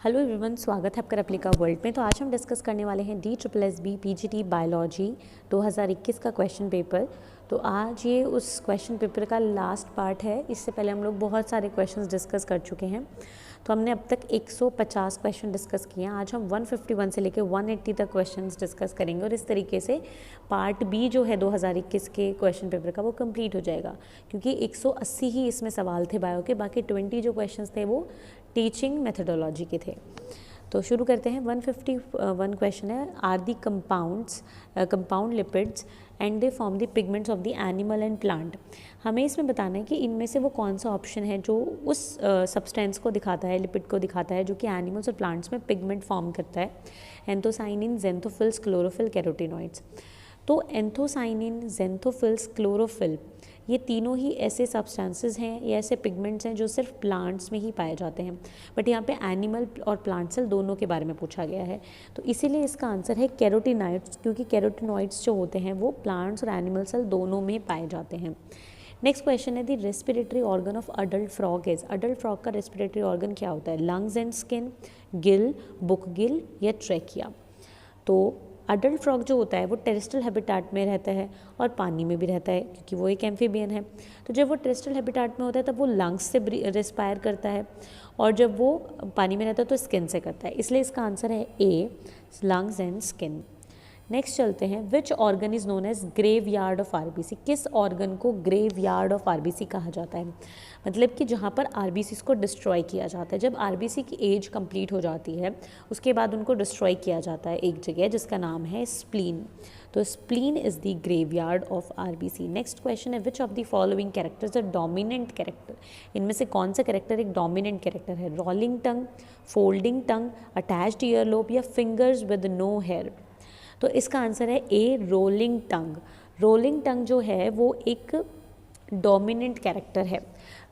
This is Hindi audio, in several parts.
हेलो एवरीवन, स्वागत है आपका रेप्लिका वर्ल्ड में। तो आज हम डिस्कस करने वाले हैं DSSB PGT बायोलॉजी 2021 का क्वेश्चन पेपर। तो आज ये उस क्वेश्चन पेपर का लास्ट पार्ट है। इससे पहले हम लोग बहुत सारे क्वेश्चंस डिस्कस कर चुके हैं। तो हमने अब तक 150 क्वेश्चन डिस्कस किए हैं। आज हम 151 से लेकर 180 तक क्वेश्चंस डिस्कस करेंगे और इस तरीके से पार्ट बी जो है 2021 के क्वेश्चन पेपर का वो कंप्लीट हो जाएगा, क्योंकि 180 ही इसमें सवाल थे बायो के। बाकी 20 जो क्वेश्चंस थे वो टीचिंग मेथडोलॉजी के थे। तो शुरू करते हैं। 151 क्वेश्चन है, are the compound lipids and they form the pigments of the animal and plant. हमें इसमें बताना है कि इनमें से वो कौन सा ऑप्शन है जो उस सब्सटेंस को दिखाता है, लिपिड को दिखाता है जो कि एनिमल्स और प्लांट्स में पिगमेंट फॉर्म करता है। Anthocyanin, xanthophylls, chlorophyll, carotenoids. तो एंथोसाइनिन, ज़ेंथोफिल्स, क्लोरोफिल ये तीनों ही ऐसे सब्सटेंसेस हैं या ऐसे पिगमेंट्स हैं जो सिर्फ प्लांट्स में ही पाए जाते हैं। बट यहाँ पे एनिमल और प्लांट सेल दोनों के बारे में पूछा गया है, तो इसीलिए इसका आंसर है कैरोटीनॉइड्स, क्योंकि कैरोटीनॉइड्स जो होते हैं वो प्लांट्स और एनिमल सेल दोनों में पाए जाते हैं। नेक्स्ट क्वेश्चन है, the respiratory organ of adult frog is. Adult frog का रेस्पिरेटरी ऑर्गन क्या होता है? Lungs and skin, Gill, book Gill या ट्रैकिया। तो अडल्ट फ्रॉग जो होता है वो टेरेस्ट्रियल हैबिटाट में रहता है और पानी में भी रहता है, क्योंकि वो एक एम्फीबियन है। तो जब वो टेरेस्ट्रियल हैबिटाट में होता है तब वो लंग्स से रेस्पायर करता है, और जब वो पानी में रहता है तो स्किन से करता है। इसलिए इसका आंसर है A, lungs and skin. Next चलते हैं, which organ is known as graveyard of RBC. किस ऑर्गन को ग्रेव यार्ड ऑफ आरबीसी कहा जाता है? मतलब कि जहाँ पर आरबीसी को डिस्ट्रॉय किया जाता है। जब आरबीसी की एज कंप्लीट हो जाती है उसके बाद उनको डिस्ट्रॉय किया जाता है एक जगह जिसका नाम है स्प्लीन। तो spleen is the graveyard of RBC. Next question है, which of the following characters a dominant character. इनमें से कौन सा कैरेक्टर एक डोमिनेंट कैरेक्टर है? Rolling tongue, folding tongue, attached earlobe या फिंगर्स विद नो हेयर। तो इसका आंसर है ए, रोलिंग टंग। रोलिंग टंग जो है वो एक डोमिनेंट कैरेक्टर है।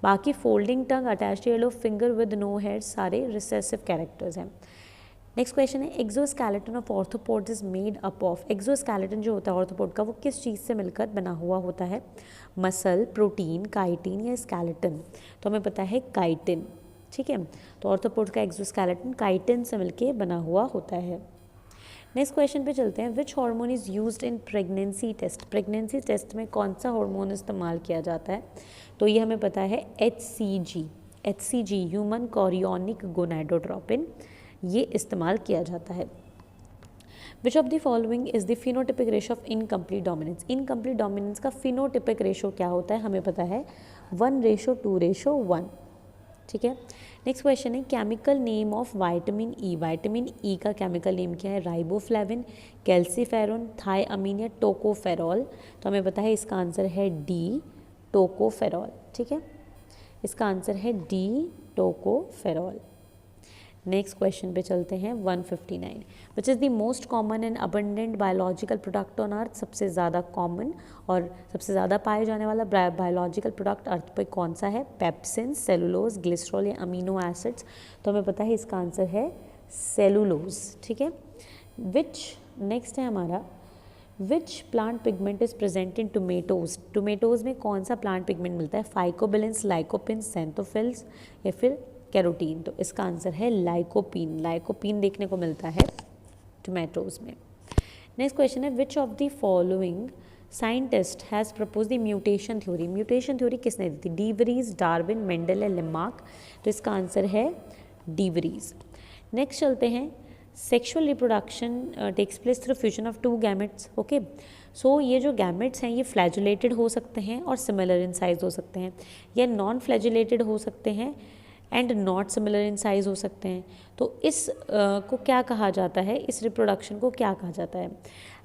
बाकी folding tongue, attached earlobe, finger with no hair सारे रिसेसिव कैरेक्टर्स हैं। नेक्स्ट क्वेश्चन है, exoskeleton of arthropods is made up of. Exoskeleton जो होता है ऑर्थोपोड का वो किस चीज़ से मिलकर बना हुआ होता है? मसल, प्रोटीन, काइटिन या स्केलेटन। तो हमें पता है काइटिन, ठीक है। तो ऑर्थोपोड का एक्सोस्केलेटन काइटिन से मिलकर बना हुआ होता है। नेक्स्ट क्वेश्चन पे चलते हैं, which hormone is used in pregnancy test. Pregnancy test में कौन सा हार्मोन इस्तेमाल किया जाता है? तो ये हमें पता है HCG, ह्यूमन कोरियोनिक गोनाडोट्रोपिन, ये इस्तेमाल किया जाता है। Which of the following is the phenotypic ratio of incomplete dominance. Incomplete dominance का फिनोटिपिक रेशो क्या होता है? हमें पता है 1:2:1, ठीक है। नेक्स्ट क्वेश्चन है, chemical name of vitamin E. Vitamin E का केमिकल नेम क्या है? राइबोफ्लेविन, कैल्सीफेरॉन, थायमीन या टोकोफेरॉल। तो हमें पता है इसका आंसर है डी, टोकोफेरॉल, ठीक है। इसका आंसर है डी, टोकोफेरॉल। नेक्स्ट क्वेश्चन पे चलते हैं, 159, which is the most common and abundant biological product on earth. सबसे ज़्यादा कॉमन और सबसे ज़्यादा पाए जाने वाला बायोलॉजिकल प्रोडक्ट अर्थ पे कौन सा है? पेप्सिन, सेलुलोज, ग्लिसरॉल या अमीनो एसिड्स। तो हमें पता है इसका आंसर है सेलुलोज, ठीक है। नेक्स्ट है हमारा, which plant pigment is present in tomatoes. Tomatoes में कौन सा प्लांट पिगमेंट मिलता है? फाइकोबिलेंस, लाइकोपिन, ज़ेंथोफिल्स या फिर कैरोटीन। तो इसका आंसर है लाइकोपीन। लाइकोपीन देखने को मिलता है टोमेटोज में। नेक्स्ट क्वेश्चन है, which of the following scientist has propose the mutation theory. Mutation theory किसने दी थी? डी वरीज, डार्विन, मेंडल या लेमार्क। तो इसका आंसर है डी वरीज। नेक्स्ट चलते हैं, sexual reproduction takes place through fusion of two gametes. Okay, so ये जो गैमेट्स हैं ये फ्लैजुलेटेड हो सकते हैं और सिमिलर इन साइज हो सकते हैं, या नॉन फ्लैजुलेटेड हो सकते हैं and not similar in size हो सकते हैं। तो इस को क्या कहा जाता है? इस रिप्रोडक्शन को क्या कहा जाता है?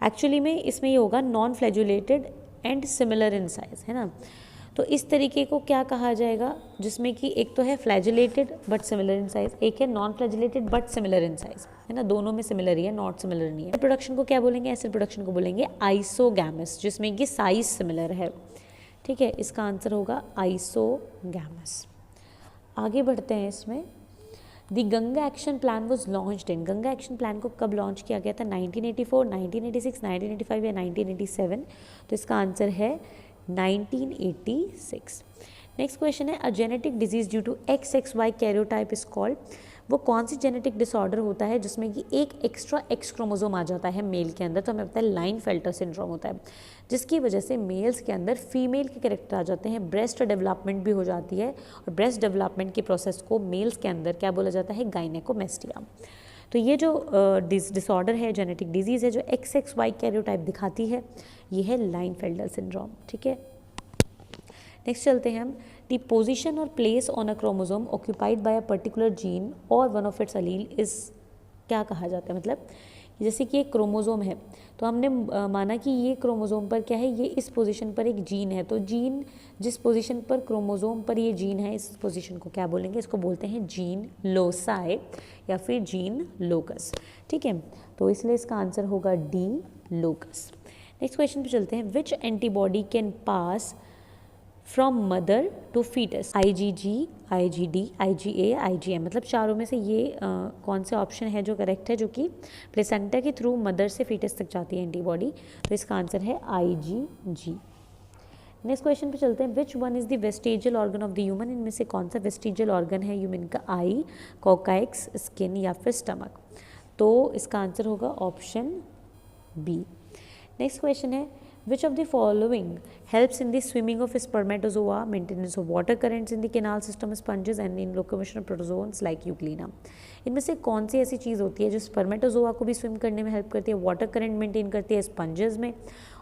एक्चुअली में इसमें ये होगा non flagellated and similar in size, है ना। तो इस तरीके को क्या कहा जाएगा, जिसमें कि एक तो है flagellated but similar in size, एक है non flagellated but similar in size, है ना। दोनों में सिमिलर ही है, नॉट सिमिलर नहीं है। रिप्रोडक्शन को क्या बोलेंगे? ऐसे रिप्रोडक्शन को बोलेंगे आइसोगैमस, जिसमें कि साइज सिमिलर है, ठीक है। इसका आंसर होगा आइसोगैमस। आगे बढ़ते हैं इसमें, the Ganga action plan was launched in. Ganga action plan को कब लॉन्च किया गया था? 1984, 1986, 1985 या 1987। तो इसका आंसर है 1986। नेक्स्ट क्वेश्चन है, a genetic disease due to XXY karyotype is called. वो कौन सी जेनेटिक डिसऑर्डर होता है जिसमें कि एक एक्स्ट्रा एक्स क्रोमोसोम आ जाता है मेल के अंदर, तो हमें पता है लाइनफेल्टर सिंड्रोम होता है, जिसकी वजह से मेल्स के अंदर फीमेल के कैरेक्टर आ जाते हैं, ब्रेस्ट डेवलपमेंट भी हो जाती है, और ब्रेस्ट डेवलपमेंट के प्रोसेस को मेल्स के अंदर क्या बोला जाता है, गायनेकोमेस्टिया। तो ये जो डिसऑर्डर है, जेनेटिक डिजीज़ है जो XXY कैरियोटाइप दिखाती है, ये है लाइनफेल्टर सिंड्रोम। ठीक है, नेक्स्ट चलते हैं हम। द पोजीशन और place on a chromosome occupied by a particular gene और one of its allele is, क्या कहा जाता है, मतलब जैसे कि एक क्रोमोसोम है तो हमने माना कि ये क्रोमोसोम पर क्या है, ये इस पोजीशन पर एक जीन है, तो जीन जिस पोजीशन पर क्रोमोसोम पर ये जीन है, इस पोजीशन को क्या बोलेंगे, इसको बोलते हैं जीन लोसाई या फिर जीन लोकस। ठीक है, तो इसलिए इसका आंसर होगा डी, लोकस। नेक्स्ट क्वेश्चन पे चलते हैं। Which antibody can pass from mother to foetus, IgG, IgD, IgA, IgM, मतलब चारों में से ये कौन से ऑप्शन है जो करेक्ट है, जो कि प्लेसेंटा के थ्रू मदर से फीटस तक जाती है एंटीबॉडी, तो इसका आंसर है IgG। नेक्स्ट क्वेश्चन पे चलते हैं। Which one is the vestigial organ of the human, इनमें से कौन सा वेस्टिजियल ऑर्गन है ह्यूमन का, आई, कोकाइक्स, स्किन या फिर स्टमक, तो इसका आंसर होगा ऑप्शन बी। नेक्स्ट क्वेश्चन है। Which of the following helps in the swimming of spermatozoa, maintenance of water currents in the canal system sponges and in locomotion of protozoans like euglena? इनमें से कौन सी ऐसी चीज़ होती है जो स्पर्मेटोजोआ को भी स्विम करने में हेल्प करती है, वाटर करंट मेंटेन करती है स्पंजेस में,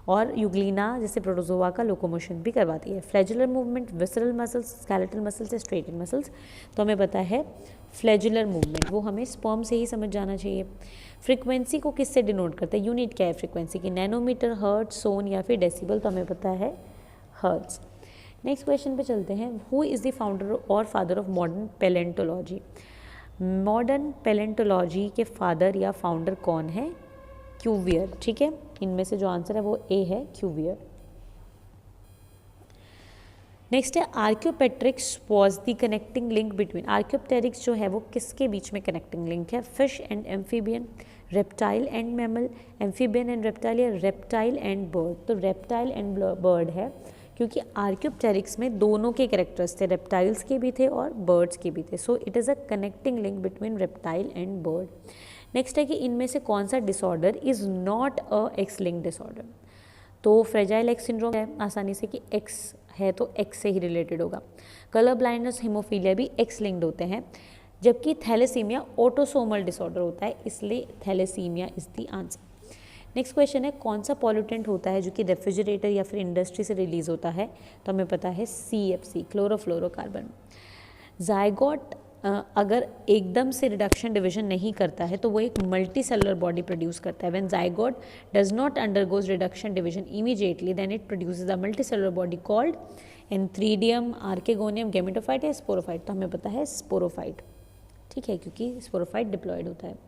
और यूग्लिना जैसे प्रोटोजोआ का लोकोमोशन भी करवाती है? Flagellar movement, visceral muscles, skeletal muscles या स्ट्रेटन मसल्स, तो हमें पता है फ्लैजुलर मूवमेंट, वो हमें स्पर्म से ही समझ जाना चाहिए। फ्रीक्वेंसी को किससे डिनोट करते हैं, यूनिट क्या है फ्रीक्वेंसी की, नैनोमीटर, हर्ट्ज, सोन या फिर डेसिबल, तो हमें पता है हर्ट्ज। नेक्स्ट क्वेश्चन पे चलते हैं। हु इज़ द फाउंडर और father of modern palaeontology? Modern palaeontology के फादर या फाउंडर कौन है? क्यूवियर। ठीक है, इनमें से जो आंसर है वो ए है, क्यूवियर। नेक्स्ट है archaeopteryx was the connecting link between, archaeopteryx जो है वो किसके बीच में कनेक्टिंग लिंक है, fish and amphibian, reptile and mammal, amphibian and reptile या रेप्टाइल एंड बर्ड? तो रेप्टाइल एंड बर्ड है, क्योंकि आर्क्योप्टेरिक्स में दोनों के कैरेक्टर्स थे, रेप्टाइल्स के भी थे और बर्ड्स के भी थे, so it is a connecting link between reptile and bird. Next है कि इनमें से कौन सा disorder is not a X link disorder? तो फ्रेजाइल एक्स सिंड्रोम है आसानी से कि एक्स है तो एक्स से ही रिलेटेड होगा। कलर ब्लाइंडनेस, हीमोफीलिया भी एक्स लिंक्ड होते हैं, जबकि थैलेसीमिया ऑटोसोमल डिसऑर्डर होता है, इसलिए thalassaemia is the answer. Next question है। कौन सा पॉल्यूटेंट होता है जो कि रेफ्रिजरेटर या फिर इंडस्ट्री से रिलीज होता है? तो हमें पता है CFC, क्लोरोफ्लोरोकार्बन। जायगोट अगर एकदम से रिडक्शन डिवीजन नहीं करता है तो वो एक मल्टी सेलुलर बॉडी प्रोड्यूस करता है। When zygote does not undergoes reduction division immediately then it produces a multi cellular body called antheridium, archegonium, gametophyte या स्पोरोफाइट? तो हमें पता है स्पोरोफाइट। ठीक है, क्योंकि स्पोरोफाइट डिप्लॉयड होता है।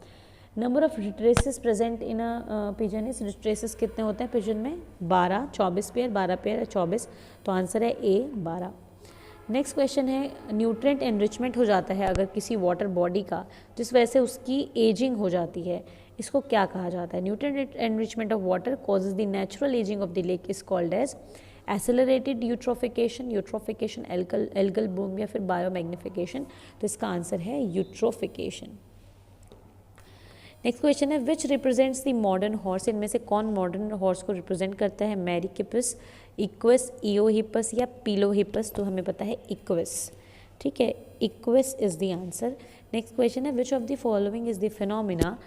Number of retraces present in a pigeon is, retraces कितने होते हैं पिजन में? 12, 24 पेयर, 12 पेयर या 24, तो आंसर है ए 12। नेक्स्ट क्वेश्चन है। न्यूट्रिएंट एनरिचमेंट हो जाता है अगर किसी वाटर बॉडी का, जिस वजह से उसकी एजिंग हो जाती है, इसको क्या कहा जाता है? Nutrient enrichment of water causes the natural ageing of the lake is called as accelerated eutrophication, eutrophication, algal bloom या फिर बायोमैग्निफिकेशन? तो इसका आंसर है यूट्रोफिकेशन। नेक्स्ट क्वेश्चन है। विच रिप्रेजेंट्स द मॉडर्न हॉर्स, इनमें से कौन मॉडर्न हॉर्स को रिप्रेजेंट करता है? मैरिकिपस, इक्वस, इयोहिपस या पिलोहिपस? तो हमें पता है इक्वस। ठीक है, Equus is the answer. Next question है। Which of the following is the phenomena,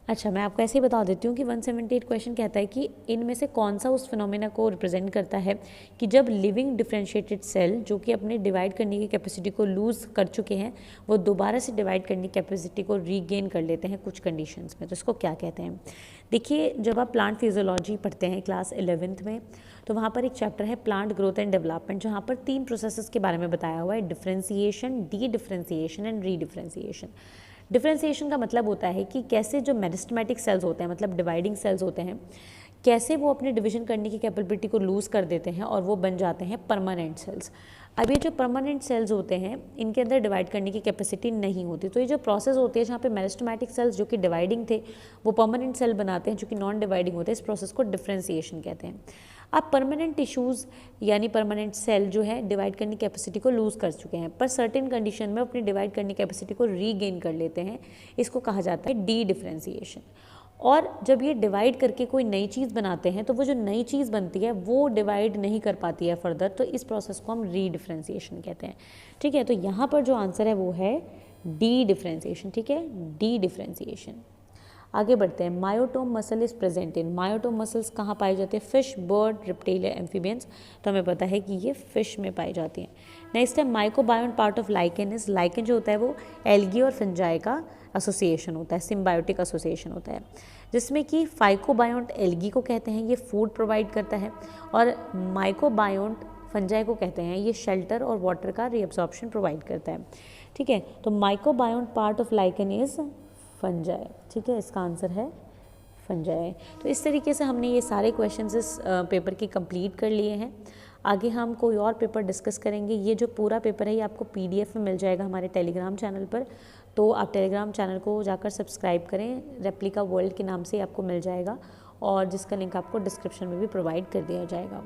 अच्छा मैं आपको ऐसे ही बता देती हूँ कि 178 क्वेश्चन कहता है कि इनमें से कौन सा उस फिनोमिना को रिप्रेजेंट करता है कि जब लिविंग डिफरेंशिएटेड सेल जो कि अपने डिवाइड करने की कैपेसिटी को लूज़ कर चुके हैं वो दोबारा से डिवाइड करने की कैपेसिटी को रीगेन कर लेते हैं कुछ कंडीशंस में, तो इसको क्या कहते हैं? देखिए, जब आप प्लांट फिजियोलॉजी पढ़ते हैं क्लास 11th में तो वहाँ पर एक चैप्टर है प्लांट ग्रोथ एंड डेवलपमेंट, जहाँ पर 3 प्रोसेसेस के बारे में बताया हुआ है, differentiation, D differentiation and re differentiation. Differentiation का मतलब होता है कि कैसे जो मेरिस्टेमेटिक सेल्स होते हैं, मतलब डिवाइडिंग सेल्स होते हैं, कैसे वो अपने डिवीजन करने की कैपेबिलिटी को लूज़ कर देते हैं और वो बन जाते हैं परमानेंट सेल्स। अब ये जो परमानेंट सेल्स होते हैं इनके अंदर डिवाइड करने की कैपेसिटी नहीं होती, तो ये जो प्रोसेस होती है जहाँ पे मेरिस्टेमेटिक सेल्स जो कि डिवाइडिंग थे वो परमानेंट सेल बनाते हैं जो कि नॉन डिवाइडिंग होते हैं, इस प्रोसेस को डिफरेंशिएशन कहते हैं। अब परमानेंट टिश्यूज़ यानी परमानेंट सेल जो है डिवाइड करने की कैपेसिटी को लूज़ कर चुके हैं, पर सर्टेन कंडीशन में अपनी डिवाइड करने की कैपेसिटी को रीगेन कर लेते हैं। इसको कहा जाता है डी डिफ्रेंसिएशन। और जब ये डिवाइड करके कोई नई चीज़ बनाते हैं तो वो जो नई चीज़ बनती है वो डिवाइड नहीं कर पाती है फर्दर, तो इस प्रोसेस को हम री डिफ्रेंसिएशन कहते हैं। ठीक है, तो यहाँ पर जो आंसर है वो है डी डिफ्रेंसिएशन। ठीक है, डी डिफ्रेंसिएशन। आगे बढ़ते हैं। Myotome muscle is present in, myotome muscles कहाँ पाए जाते हैं? फिश, बर्ड, रिप्टाइल या एम्फीबियंस। तो हमें पता है कि ये फिश में पाई जाती हैं। नेक्स्ट है माइकोबायोन part of lichen is, lichen जो होता है वो एल्गी और फंजाई का एसोसिएशन होता है, सिम्बायोटिक एसोसिएशन होता है, जिसमें कि फाइकोबायोंट एल्गी को कहते हैं, ये फूड प्रोवाइड करता है, और माइकोबायोंट फंजाई को कहते हैं, ये शेल्टर और वाटर का रीअब्सॉर्प्शन प्रोवाइड करता है। ठीक है, तो mycobiont part of lichen is fungi. ठीक है, इसका आंसर है फंजाई। तो इस तरीके से हमने ये सारे क्वेश्चंस इस पेपर की कंप्लीट कर लिए हैं। आगे हम कोई और पेपर डिस्कस करेंगे। ये जो पूरा पेपर है ये आपको PDF में मिल जाएगा हमारे टेलीग्राम चैनल पर, तो आप टेलीग्राम चैनल को जाकर सब्सक्राइब करें, रेप्लिका वर्ल्ड के नाम से आपको मिल जाएगा, और जिसका लिंक आपको डिस्क्रिप्शन में भी प्रोवाइड कर दिया जाएगा।